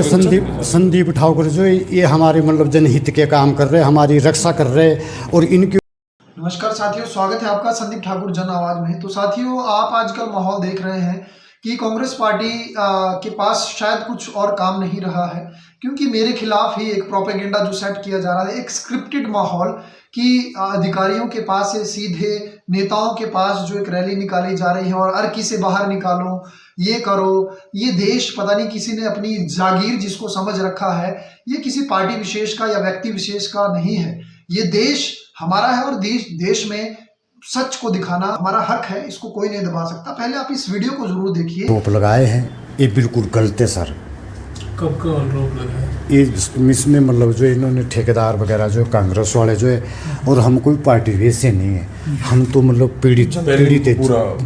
संदीप ठाकुर जो ये हमारे मतलब जनहित के काम कर रहे, हमारी रक्षा कर रहे और इनकी। नमस्कार साथियों, स्वागत है आपका संदीप ठाकुर जन आवाज में। तो साथियों, आप आजकल माहौल देख रहे हैं कि कांग्रेस पार्टी के पास शायद कुछ और काम नहीं रहा है, क्योंकि मेरे खिलाफ ही एक प्रोपेगेंडा जो सेट किया जा रहा है, एक स्क्रिप्टेड माहौल कि अधिकारियों के पास से सीधे नेताओं के पास जो एक रैली निकाली जा रही है और अर्की से बाहर निकालो, ये करो। ये देश पता नहीं किसी ने अपनी जागीर जिसको समझ रखा है, ये किसी पार्टी विशेष का या व्यक्ति विशेष का नहीं है। ये देश हमारा है और देश में सच को दिखाना हमारा हक है, इसको कोई नहीं दबा सकता। पहले आप इस वीडियो को जरूर देखिए। आरोप लगाए हैं, ये बिल्कुल गलत है सर। कब का आरोप लगाया? ये इसमें मतलब जो इन्होंने ठेकेदार वगैरह जो कांग्रेस वाले जो है, और हम कोई पार्टी वैसे नहीं है, हम तो मतलब पीड़ित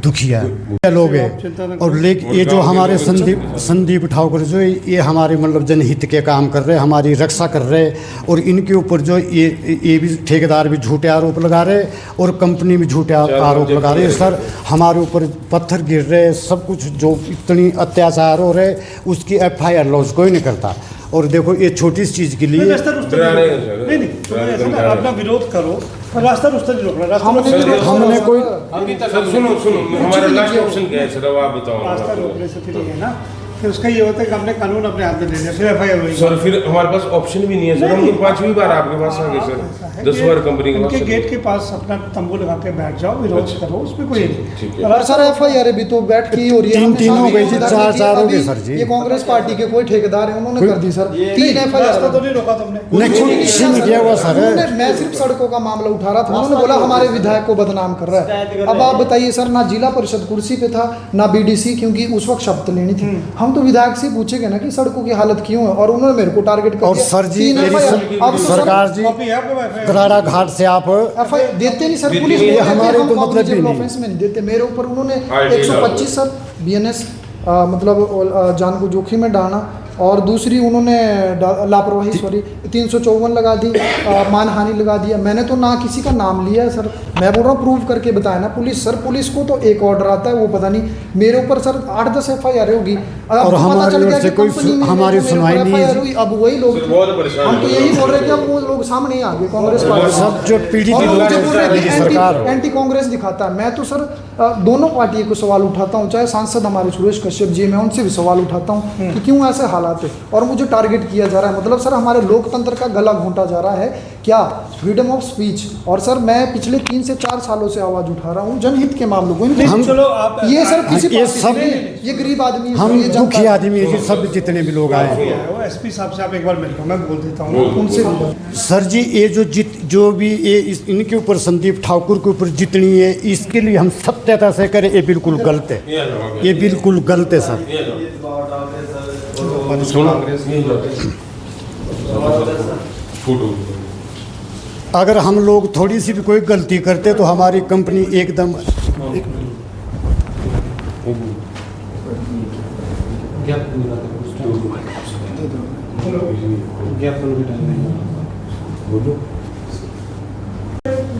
दुखिया लोग हैं। और लेकिन ये जो हमारे संदीप ठाकुर जो है, ये हमारे मतलब जनहित के काम कर रहे, हमारी रक्षा कर रहे और इनके ऊपर जो ये भी ठेकेदार भी झूठे आरोप लगा रहे और कंपनी भी झूठे आरोप लगा रहे। सर हमारे ऊपर पत्थर गिर रहे, सब कुछ जो इतनी अत्याचार हो रहे उसकी FIR लॉन्च कोई नहीं करता। और देखो ये छोटी सी चीज के लिए नहीं अपना विरोध करो, रास्ता रुस्ता नहीं रोकना। हमने कोई सुनो हमारा लास्ट ऑप्शन क्या है सर, अब आप बताओ। रास्ता रोकने से फिर है ना, फिर उसका ये होता है कि हमने कानून अपने हाथ में ले लिया, फिर FIR हुई सर। फिर हमारे पास ऑप्शन भी नहीं है सर, हम तो 5वीं बार आपके पास आ गए सर, 10 बार कंपनी के पास। गेट के पास अपना तंबू लगा के बैठ जाओ, विरोध करो, उसमें कोई नहीं। और सर FIR भी तो बैठ की हो रही है, 3 हो गई थी, 4 हो गए सर जी। ये कांग्रेस पार्टी के कोई ठेकेदार है, उन्होंने कर दी सर 3 FIR। तो नहीं रोका तुमने? नहीं किया हुआ सर। मैं सिर्फ सड़कों का मामला उठा रहा था, उन्होंने बोला हमारे विधायक को बदनाम कर रहा है। अब आप बताइए सर, ना जिला परिषद कुर्सी पे था ना BDC, क्योंकि उस वक्त शपथ लेनी थी। हम तो विधायक से पूछेंगे ना कि सड़कों की हालत क्यों है, और उन्होंने मेरे को टारगेट कर और दिया। सर जी अब सरकार जी कराड़ा घाट से आप FIR देते नहीं सर, पुलिस हमारे तो मतलब ही ऑफेंस में नहीं देते। मेरे ऊपर उन्होंने 125 सर BNS मतलब जान को जोखिम में डालना, और दूसरी उन्होंने लापरवाही 354 लगा दी, मानहानि लगा दिया। मैंने तो ना किसी का नाम लिया है सर, मैं बोल रहा हूँ प्रूव करके बताया ना पुलिस। सर पुलिस को तो एक ऑर्डर आता है, वो पता नहीं मेरे ऊपर सर 8-10 FIR होगी, और हमारे ओर से कोई हमारी सुनवाई नहीं हुई। अब वही लोग हम तो यही बोल रहे थे, अब वो लोग सामने आ गए कांग्रेस पार्टी सब जो पीड़ित सरकार एंटी कांग्रेस दिखाता है। मैं तो सर दोनों पार्टियों को सवाल उठाता हूँ, चाहे सांसद हमारे सुरेश कश्यप जी, मैं उनसे भी सवाल उठाता हूँ कि क्यों ऐसे हालात है और मुझे टारगेट किया जा रहा है। मतलब सर हमारे लोकतंत्र का गला घोंटा जा रहा है क्या, फ्रीडम ऑफ स्पीच। और सर मैं पिछले 3 से 4 सालों से आवाज उठा रहा हूँ जनहित के मामलों को। हम चलो आप ये सर किसी ये सब ये गरीब आदमी, हम दुखी आदमी है जी, सब जितने भी लोग आए SP साहब से आप एक बार मिल लो, मैं बोल देता हूँ उनसे। सर जी ये जो भी ये इनके ऊपर संदीप ठाकुर के ऊपर जितनी है, इसके लिए हम सत्यता से करें, ये बिल्कुल गलत है, ये बिल्कुल गलत है सर। अगर हम लोग थोड़ी सी भी कोई गलती करते तो हमारी कंपनी एकदम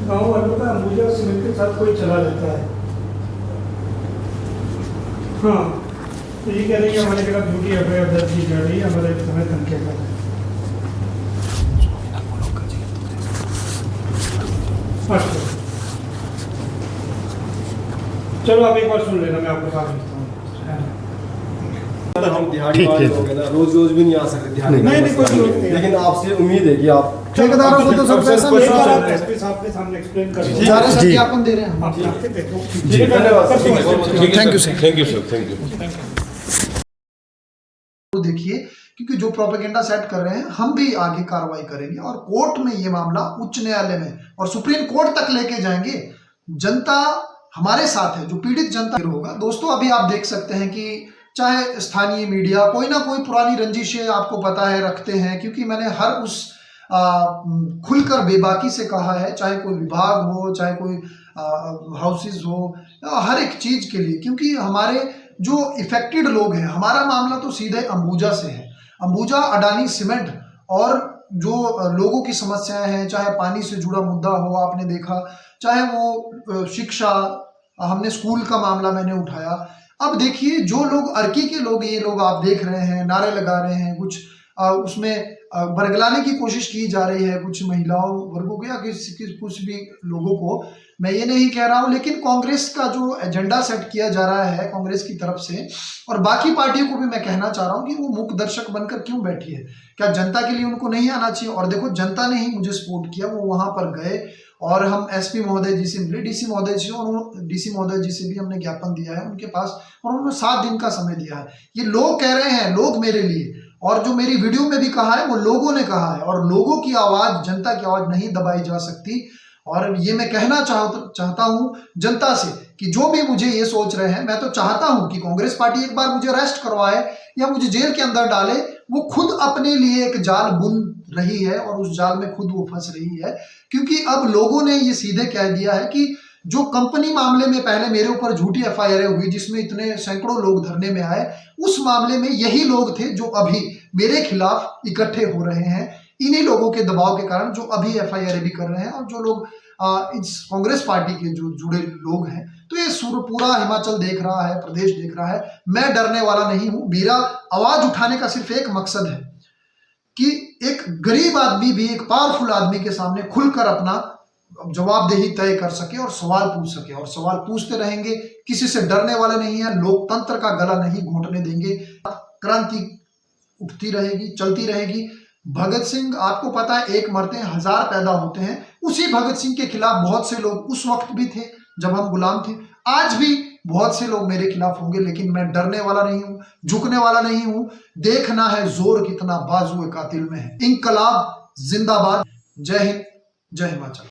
गाँव वालों का अंबुजा सीमेंट के साथ कोई चला लेता है। हाँ, तो ये कह रही है हमारे खिलाफ झूठी FIR दर्ज की जा रही है, हमारे समय धमकियाँ कर रहे हैं। चलो आप एक बार सुन लेना, मैं आपको बता देता हूँ। हम दिहाड़ी वाले लोग हैं ना, रोज भी नहीं आ सकते दिहाड़ी। नहीं कोई जरूरत नहीं, लेकिन आपसे उम्मीद है कि आप ठेकेदारों को तो सर पैसा मिल रहा है, SP साहब के सामने एक्सप्लेन कर जा रहे सत्यापन दे रहे हैं हम। आप जाके देखो। Thank you sir, thank you. देखिए, क्योंकि जो प्रोपेगेंडा सेट कर रहे हैं, हम भी आगे कार्रवाई करेंगे और कोर्ट में ये मामला, उच्च न्यायालय में और सुप्रीम कोर्ट तक लेके जाएंगे। जनता हमारे साथ है, जो पीड़ित जनता होगा। दोस्तों अभी आप देख सकते हैं कि चाहे स्थानीय मीडिया कोई ना कोई पुरानी रंजिशें आपको पता है रखते हैं, क्योंकि मैंने हर उस खुलकर बेबाकी से कहा है, चाहे कोई विभाग हो, चाहे कोई हाउसेज हो, हर एक चीज के लिए, क्योंकि हमारे जो इफेक्टेड लोग हैं, हमारा मामला तो सीधे अंबुजा से है। अंबुजा अडानी सीमेंट और जो लोगों की समस्याएं हैं, चाहे पानी से जुड़ा मुद्दा हो आपने देखा, चाहे वो शिक्षा, हमने स्कूल का मामला मैंने उठाया। अब देखिए जो लोग अर्की के लोग, ये लोग आप देख रहे हैं नारे लगा रहे हैं, कुछ उसमें बरगलाने की कोशिश की जा रही है कुछ महिलाओं वर्गों को या कुछ भी लोगों को, मैं ये नहीं कह रहा हूँ। लेकिन कांग्रेस का जो एजेंडा सेट किया जा रहा है कांग्रेस की तरफ से, और बाकी पार्टियों को भी मैं कहना चाह रहा हूँ कि वो मूक दर्शक बनकर क्यों बैठी है। क्या जनता के लिए उनको नहीं आना चाहिए? और देखो, जनता ने ही मुझे सपोर्ट किया, वो वहां पर गए और हम एसपी महोदय जी से मिले, डीसी महोदय जी, और डीसी महोदय जी से भी हमने ज्ञापन दिया है उनके पास, और उन्होंने 7 दिन का समय दिया है। ये लोग कह रहे हैं, लोग मेरे लिए, और जो मेरी वीडियो में भी कहा है वो लोगों ने कहा है, और लोगों की आवाज, जनता की आवाज नहीं दबाई जा सकती। और ये मैं कहना चाहता हूं जनता से कि जो भी मुझे ये सोच रहे हैं, मैं तो चाहता हूं कि कांग्रेस पार्टी एक बार मुझे अरेस्ट करवाए या मुझे जेल के अंदर डाले। वो खुद अपने लिए एक जाल बुन रही है और उस जाल में खुद वो फंस रही है, क्योंकि अब लोगों ने ये सीधे कह दिया है कि जो कंपनी मामले में पहले मेरे ऊपर झूठी एफआईआर हुई जिसमें इतने सैकड़ों लोग धरने में आए, उस मामले में यही लोग थे जो अभी मेरे खिलाफ इकट्ठे हो रहे हैं। इन्हीं लोगों के दबाव के कारण जो अभी एफआईआर भी कर रहे हैं, और जो लोग इस कांग्रेस पार्टी के जो जुड़े लोग हैं। तो ये पूरा हिमाचल देख रहा है, प्रदेश देख रहा है। मैं डरने वाला नहीं हूं। मेरा आवाज उठाने का सिर्फ एक मकसद है कि एक गरीब आदमी भी एक पावरफुल आदमी के सामने खुलकर अपना जवाबदेही तय कर सके और सवाल पूछ सके, और सवाल पूछते रहेंगे, किसी से डरने वाले नहीं है, लोकतंत्र का गला नहीं घोंटने देंगे। क्रांति उठती रहेगी, चलती रहेगी। भगत सिंह, आपको पता है, एक मरते हैं 1000 पैदा होते हैं। उसी भगत सिंह के खिलाफ बहुत से लोग उस वक्त भी थे जब हम गुलाम थे, आज भी बहुत से लोग मेरे खिलाफ होंगे, लेकिन मैं डरने वाला नहीं हूं, झुकने वाला नहीं हूं। देखना है जोर कितना बाजुए कातिल में है। इंकलाब जिंदाबाद। जय हिंद, जय हिमाचल।